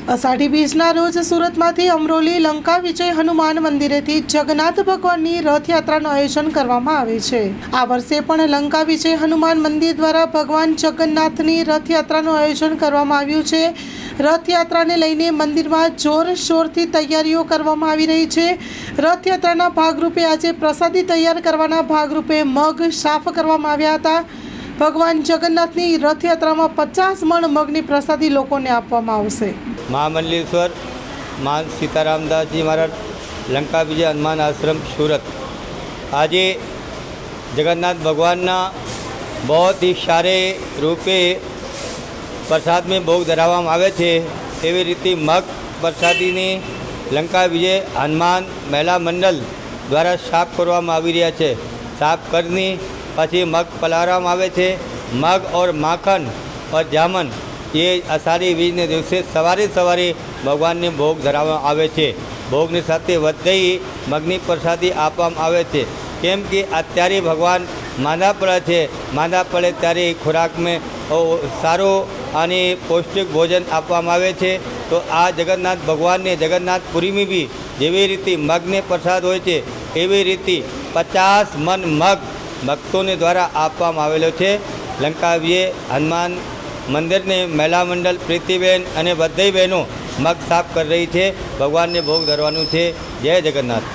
અષાઢી બીજના રોજ સુરતમાંથી અમરોલી લંકા વિજય હનુમાન મંદિરેથી જગન્નાથ ભગવાનની રથયાત્રાનું આયોજન કરવામાં આવે છે। આ વર્ષે પણ લંકા વિજય હનુમાન મંદિર દ્વારા ભગવાન જગન્નાથની રથયાત્રાનું આયોજન કરવામાં આવ્યું છે। રથયાત્રાને લઈને મંદિરમાં જોરશોરથી તૈયારીઓ કરવામાં આવી રહી છે। રથયાત્રાના ભાગરૂપે આજે પ્રસાદી તૈયાર કરવાના ભાગરૂપે મગ સાફ કરવામાં આવ્યા હતા। ભગવાન જગન્નાથની રથયાત્રામાં 50 મણ મગની પ્રસાદી લોકોને આપવામાં આવશે। महामंडलेश्वर मान सीतारामदास जी महाराज लंका विजय हनुमान आश्रम सूरत आज जगन्नाथ भगवान बहुत ही सारे रूपे प्रसाद में भोग धरावવામાં આવે છે। એવી રીતે મગ પ્રસાદીની લંકા વિજય હનુમાન મહિલા મંડળ દ્વારા સાફ કરવામાં આવી રહ્યા છે। સાફ કરીને પછી મગ પલાળવામાં આવે છે। મગ और માખણ और જામન ये अषाढ़ी बीज ने दिवसे सवारे सवारे भगवान ने भोग धरावવામાં આવે છે। ભોગની સાથે વધઈ મગની પ્રસાદી આપવામાં આવે છે। કેમ કે અત્યારે ભગવાન માંદા પડે છે। માંદા પડે ત્યારે ખોરાક में સારો અને પૌષ્ટિક ભોજન આપવામાં આવે છે। તો આ જગન્નાથ ભગવાનને જગન્નાથપુરી में भी જેવી રીતે મગને પ્રસાદ હોય છે એવી રીતે 50 મણ મગ ભક્તોને દ્વારા આપવામાં આવેલો છે। લંકા વિજય હનુમાન मंदिर ने महिला मंडल प्रीतिबेन અને બધી બહેનો મગ સાફ કરી રહી છે। ભગવાનને ભોગ ધરવાનું છે। જય જગન્નાથ।